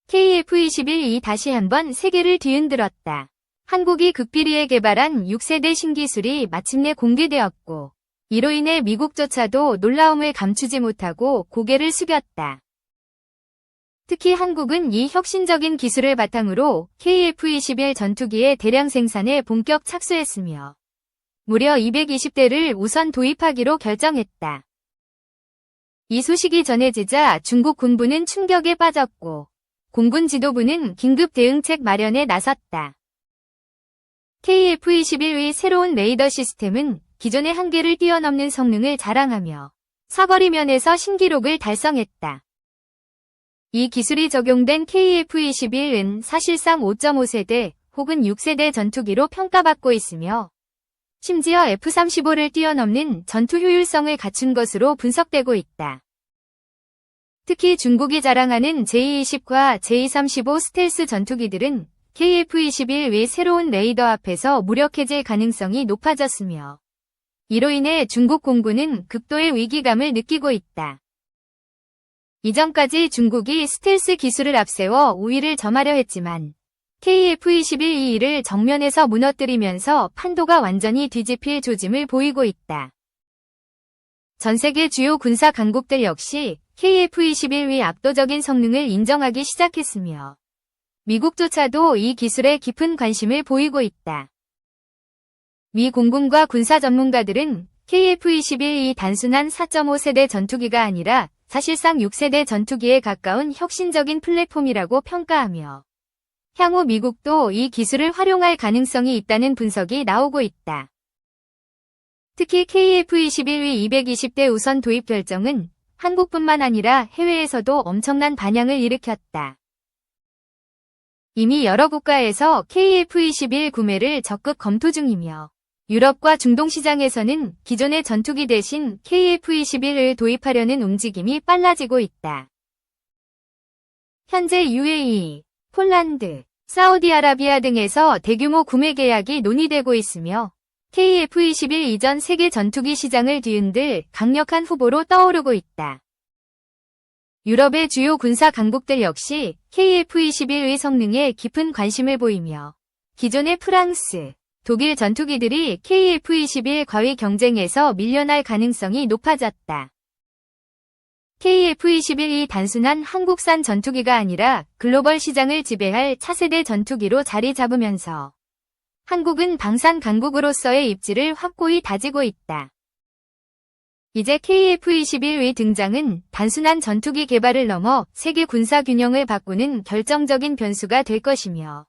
KF-21이 다시 한번 세계를 뒤흔들었다. 한국이 극비리에 개발한 6세대 신기술이 마침내 공개되었고, 이로 인해 미국조차도 놀라움을 감추지 못하고 고개를 숙였다. 특히 한국은 이 혁신적인 기술을 바탕으로 KF-21 전투기의 대량 생산에 본격 착수했으며 무려 220대를 우선 도입하기로 결정했다. 이 소식이 전해지자 중국 군부는 충격에 빠졌고 공군 지도부는 긴급 대응책 마련에 나섰다. KF-21의 새로운 레이더 시스템은 기존의 한계를 뛰어넘는 성능을 자랑하며 사거리 면에서 신기록을 달성했다. 이 기술이 적용된 KF-21은 사실상 5.5세대 혹은 6세대 전투기로 평가받고 있으며 심지어 F-35를 뛰어넘는 전투 효율성을 갖춘 것으로 분석되고 있다. 특히 중국이 자랑하는 J-20과 J-35 스텔스 전투기들은 KF-21의 새로운 레이더 앞에서 무력해질 가능성이 높아졌으며 이로 인해 중국 공군은 극도의 위기감을 느끼고 있다. 이전까지 중국이 스텔스 기술을 앞세워 우위를 점하려 했지만 KF-21을 정면에서 무너뜨리면서 판도가 완전히 뒤집힐 조짐을 보이고 있다. 전 세계 주요 군사 강국들 역시 KF-21의 압도적인 성능을 인정하기 시작했으며 미국조차도 이 기술에 깊은 관심을 보이고 있다. 미 공군과 군사 전문가들은 KF-21이 단순한 4.5세대 전투기가 아니라 사실상 6세대 전투기에 가까운 혁신적인 플랫폼이라고 평가하며 향후 미국도 이 기술을 활용할 가능성이 있다는 분석이 나오고 있다. 특히 KF-21의 220대 우선 도입 결정은 한국뿐만 아니라 해외에서도 엄청난 반향을 일으켰다. 이미 여러 국가에서 KF-21 구매를 적극 검토 중이며 유럽과 중동 시장에서는 기존의 전투기 대신 KF-21을 도입하려는 움직임이 빨라지고 있다. 현재 UAE, 폴란드, 사우디아라비아 등에서 대규모 구매 계약이 논의되고 있으며 KF-21 이전 세계 전투기 시장을 뒤흔들 강력한 후보로 떠오르고 있다. 유럽의 주요 군사 강국들 역시 KF-21의 성능에 깊은 관심을 보이며 기존의 프랑스, 독일 전투기들이 KF-21 과위 경쟁에서 밀려날 가능성이 높아졌다. KF-21이 단순한 한국산 전투기가 아니라 글로벌 시장을 지배할 차세대 전투기로 자리 잡으면서 한국은 방산 강국으로서의 입지를 확고히 다지고 있다. 이제 KF-21의 등장은 단순한 전투기 개발을 넘어 세계 군사 균형을 바꾸는 결정적인 변수가 될 것이며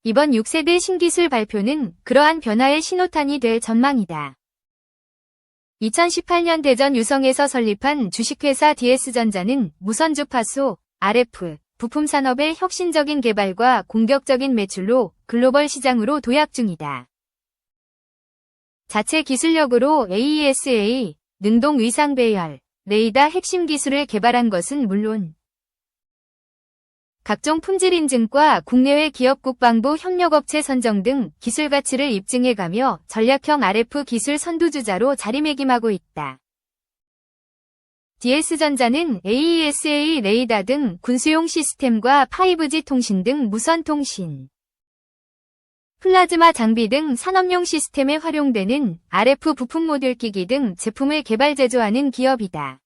이번 6세대 신기술 발표는 그러한 변화의 신호탄이 될 전망이다. 2018년 대전 유성에서 설립한 주식회사 DS전자는 무선 주파수, RF, 부품 산업의 혁신적인 개발과 공격적인 매출로 글로벌 시장으로 도약 중이다. 자체 기술력으로 AESA, 능동 위상 배열, 레이더 핵심 기술을 개발한 것은 물론 각종 품질 인증과 국내외 기업 국방부 협력업체 선정 등 기술 가치를 입증해가며 전략형 RF 기술 선두주자로 자리매김하고 있다. DS전자는 AESA 레이더 등 군수용 시스템과 5G 통신 등 무선 통신, 플라즈마 장비 등 산업용 시스템에 활용되는 RF 부품 모듈 기기 등 제품을 개발 제조하는 기업이다.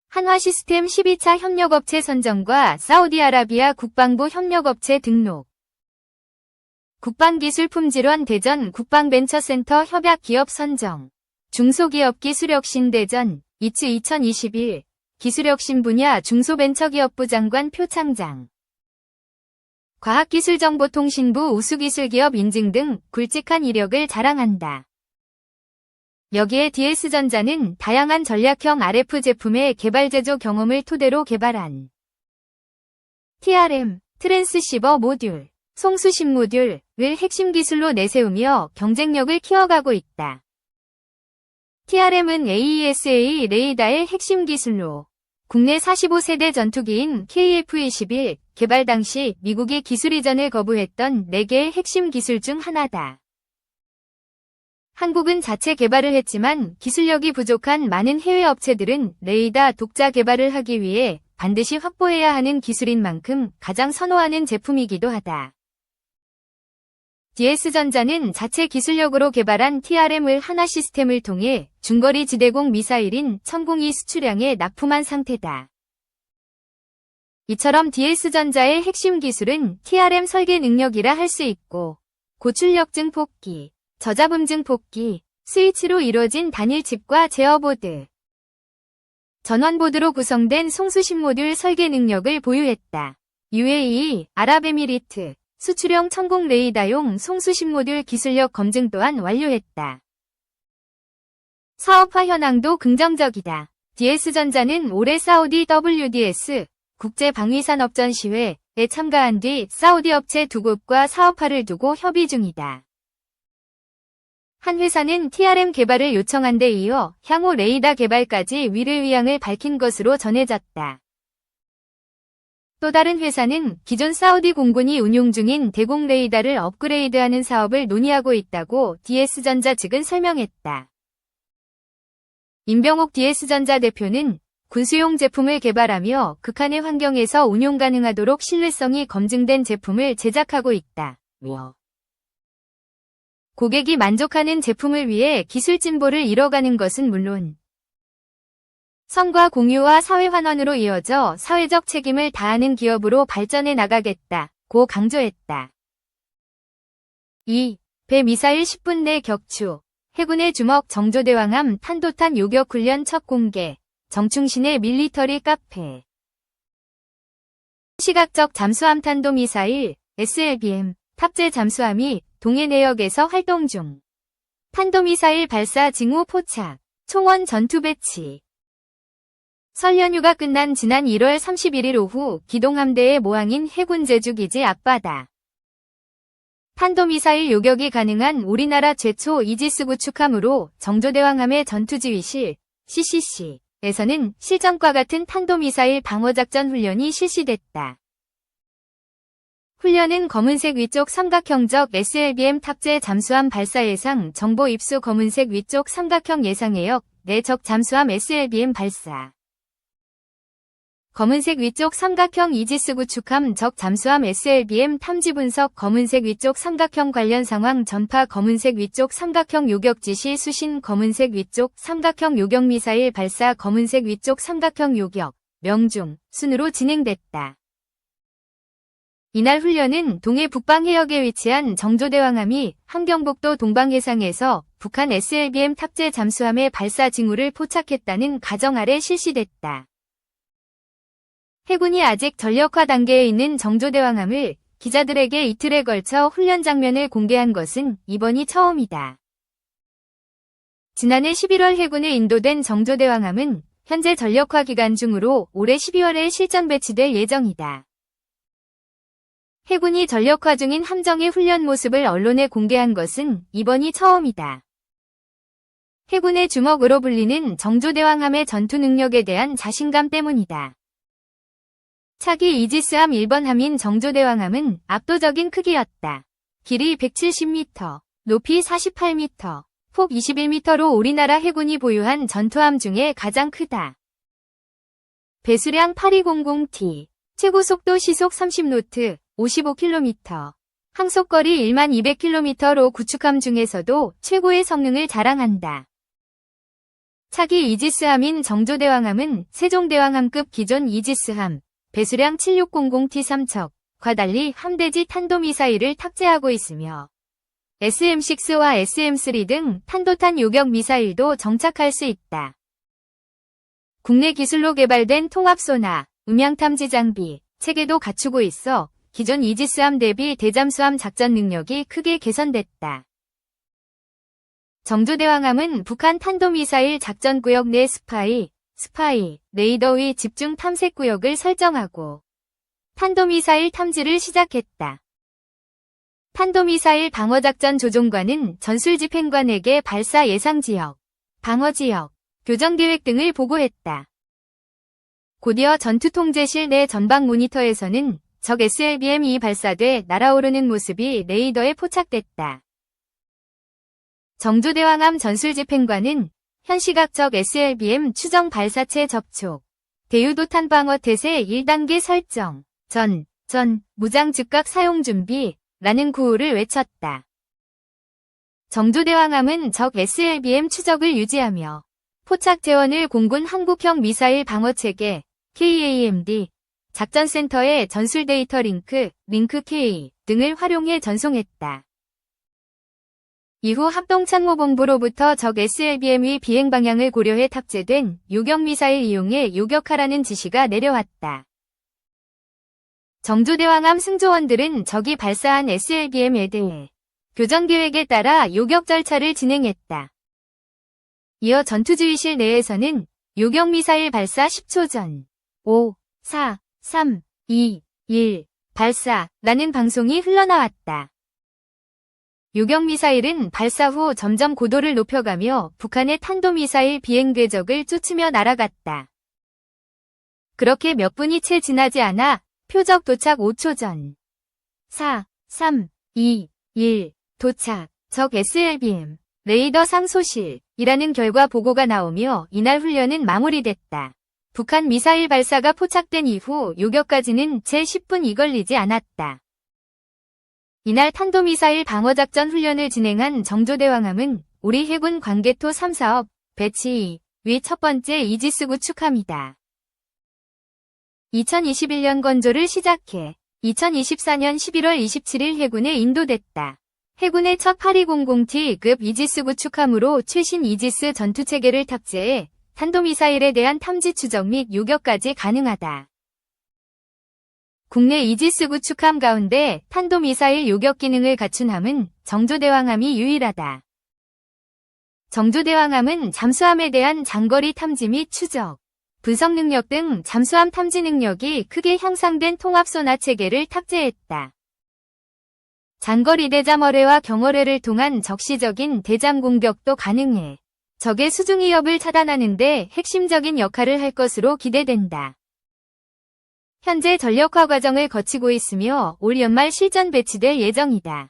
한화 시스템 12차 협력업체 선정과 사우디아라비아 국방부 협력업체 등록, 국방기술품질원 대전 국방벤처센터 협약기업 선정, 중소기업기술혁신 대전 이츠 2021 기술혁신 분야 중소벤처기업부 장관 표창장, 과학기술정보통신부 우수기술기업 인증 등 굵직한 이력을 자랑한다. 여기에 DS전자는 다양한 전략형 RF 제품의 개발 제조 경험을 토대로 개발한 TRM, 트랜스시버 모듈, 송수신 모듈을 핵심 기술로 내세우며 경쟁력을 키워가고 있다. TRM은 AESA 레이더의 핵심 기술로 국내 45세대 전투기인 KF-21 개발 당시 미국이 기술 이전을 거부했던 4개의 핵심 기술 중 하나다. 한국은 자체 개발을 했지만 기술력이 부족한 많은 해외 업체들은 레이더 독자 개발을 하기 위해 반드시 확보해야 하는 기술인 만큼 가장 선호하는 제품이기도 하다. DS전자는 자체 기술력으로 개발한 TRM을 하나 시스템을 통해 중거리 지대공 미사일인 천공이 수출량에 납품한 상태다. 이처럼 DS전자의 핵심 기술은 TRM 설계 능력이라 할 수 있고 고출력 증폭기, 저잡음 증폭기, 스위치로 이루어진 단일 칩과 제어보드, 전원보드로 구성된 송수신 모듈 설계 능력을 보유했다. UAE, 아랍에미리트, 수출형 천공 레이더용 송수신 모듈 기술력 검증 또한 완료했다. 사업화 현황도 긍정적이다. DS전자는 올해 사우디 WDS 국제방위산업전시회에 참가한 뒤 사우디 업체 2곳과 사업화를 두고 협의 중이다. 한 회사는 TRM 개발을 요청한 데 이어 향후 레이더 개발까지 위를 의향을 밝힌 것으로 전해졌다. 또 다른 회사는 기존 사우디 공군이 운용 중인 대공 레이더를 업그레이드하는 사업을 논의하고 있다고 DS전자 측은 설명했다. 임병옥 DS전자 대표는 군수용 제품을 개발하며 극한의 환경에서 운용 가능하도록 신뢰성이 검증된 제품을 제작하고 있다며 고객이 만족하는 제품을 위해 기술 진보를 이뤄가는 것은 물론 성과 공유와 사회 환원으로 이어져 사회적 책임을 다하는 기업으로 발전해 나가겠다고 강조했다. 2. 배 미사일 10분 내 격추. 해군의 주먹 정조대왕함 탄도탄 요격 훈련 첫 공개. 정충신의 밀리터리 카페. 시각적 잠수함 탄도미사일 SLBM 탑재 잠수함이 동해 내역에서 활동 중. 탄도미사일 발사 징후 포착. 총원 전투 배치. 설 연휴가 끝난 지난 1월 31일 오후 기동함대의 모항인 해군 제주기지 앞바다. 탄도미사일 요격이 가능한 우리나라 최초 이지스 구축함으로 정조대왕함의 전투지휘실 CCC에서는 실전과 같은 탄도미사일 방어작전 훈련이 실시됐다. 훈련은 검은색 위쪽 삼각형적 SLBM 탑재 잠수함 발사 예상 정보 입수 검은색 위쪽 삼각형 예상해역 내 적 잠수함 SLBM 발사 검은색 위쪽 삼각형 이지스 구축함 적 잠수함 SLBM 탐지 분석 검은색 위쪽 삼각형 관련 상황 전파 검은색 위쪽 삼각형 요격 지시 수신 검은색 위쪽 삼각형 요격 미사일 발사 검은색 위쪽 삼각형 요격 명중 순으로 진행됐다. 이날 훈련은 동해 북방해역에 위치한 정조대왕함이 함경북도 동방해상에서 북한 SLBM 탑재 잠수함의 발사 징후를 포착했다는 가정 아래 실시됐다. 해군이 아직 전력화 단계에 있는 정조대왕함을 기자들에게 이틀에 걸쳐 훈련 장면을 공개한 것은 이번이 처음이다. 지난해 11월 해군에 인도된 정조대왕함은 현재 전력화 기간 중으로 올해 12월에 실전 배치될 예정이다. 해군이 전력화 중인 함정의 훈련 모습을 언론에 공개한 것은 이번이 처음이다. 해군의 주먹으로 불리는 정조대왕함의 전투 능력에 대한 자신감 때문이다. 차기 이지스함 1번 함인 정조대왕함은 압도적인 크기였다. 길이 170m, 높이 48m, 폭 21m로 우리나라 해군이 보유한 전투함 중에 가장 크다. 배수량 8200T, 최고 속도 시속 30노트, 55km, 항속거리 12,200km로 구축함 중에서도 최고의 성능을 자랑한다. 차기 이지스함인 정조대왕함은 세종대왕함급 기존 이지스함, 배수량 7600T 3척과 달리 함대지 탄도미사일을 탑재하고 있으며 SM-6와 SM-3 등 탄도탄 요격 미사일도 정착할 수 있다. 국내 기술로 개발된 통합소나, 음향탐지 장비, 체계도 갖추고 있어 기존 이지스함 대비 대잠수함 작전 능력이 크게 개선됐다. 정조대왕함은 북한 탄도미사일 작전구역 내 스파이, 레이더의 집중 탐색구역을 설정하고 탄도미사일 탐지를 시작했다. 탄도미사일 방어작전 조종관은 전술집행관에게 발사 예상지역, 방어지역, 교정계획 등을 보고했다. 곧이어 전투통제실 내 전방 모니터에서는 적 SLBM이 발사돼 날아오르는 모습이 레이더에 포착됐다. 정조대왕함 전술집행관은 현시각 적 SLBM 추정 발사체 접촉, 대유도탄 방어 태세 1단계 설정. 전, 무장 즉각 사용 준비라는 구호를 외쳤다. 정조대왕함은 적 SLBM 추적을 유지하며 포착 재원을 공군 한국형 미사일 방어체계 KAMD 작전센터에 전술 데이터 링크 K 등을 활용해 전송했다. 이후 합동참모본부로부터 적 SLBM의 비행 방향을 고려해 탑재된 요격 미사일 이용해 요격하라는 지시가 내려왔다. 정조대왕함 승조원들은 적이 발사한 SLBM에 대해 교전 계획에 따라 요격 절차를 진행했다. 이어 전투지휘실 내에서는 요격 미사일 발사 10초 전 5, 4, 3, 2, 1 발사라는 방송이 흘러나왔다. 요격 미사일은 발사 후 점점 고도를 높여가며 북한의 탄도미사일 비행 궤적을 쫓으며 날아갔다. 그렇게 몇 분이 채 지나지 않아 표적 도착 5초 전 4, 3, 2, 1 도착, 적 SLBM, 레이더 상소실이라는 결과 보고가 나오며 이날 훈련은 마무리됐다. 북한 미사일 발사가 포착된 이후 요격까지는 채 10분이 걸리지 않았다. 이날 탄도미사일 방어작전 훈련을 진행한 정조대왕함은 우리 해군 관개토 3사업 배치 2위 첫 번째 이지스 구축함이다. 2021년 건조를 시작해 2024년 11월 27일 해군에 인도됐다. 해군의 첫 8200T급 이지스 구축함으로 최신 이지스 전투체계를 탑재해 탄도미사일에 대한 탐지 추적 및 요격까지 가능하다. 국내 이지스 구축함 가운데 탄도미사일 요격 기능을 갖춘 함은 정조대왕함이 유일하다. 정조대왕함은 잠수함에 대한 장거리 탐지 및 추적, 분석 능력 등 잠수함 탐지 능력이 크게 향상된 통합소나 체계를 탑재했다. 장거리 대잠어뢰와 경어뢰를 통한 적시적인 대잠 공격도 가능해 적의 수중 위협을 차단하는 데 핵심적인 역할을 할 것으로 기대된다. 현재 전력화 과정을 거치고 있으며 올 연말 실전 배치될 예정이다.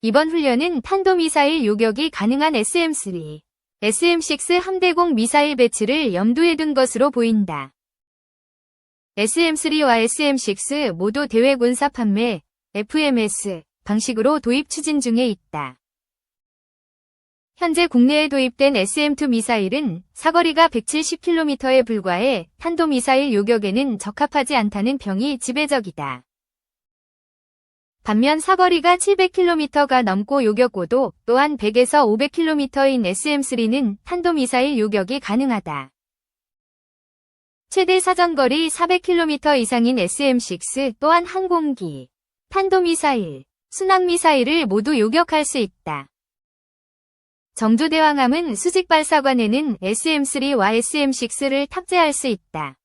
이번 훈련은 탄도미사일 요격이 가능한 SM-3, SM-6 함대공 미사일 배치를 염두에 둔 것으로 보인다. SM-3와 SM-6 모두 대외 군사 판매, FMS 방식으로 도입 추진 중에 있다. 현재 국내에 도입된 SM-2 미사일은 사거리가 170km에 불과해 탄도미사일 요격에는 적합하지 않다는 평이 지배적이다. 반면 사거리가 700km가 넘고 요격고도 또한 100에서 500km인 SM-3는 탄도미사일 요격이 가능하다. 최대 사정거리 400km 이상인 SM-6 또한 항공기, 탄도미사일, 순항미사일을 모두 요격할 수 있다. 정조대왕함은 수직발사관에는 SM-3와 SM-6를 탑재할 수 있다.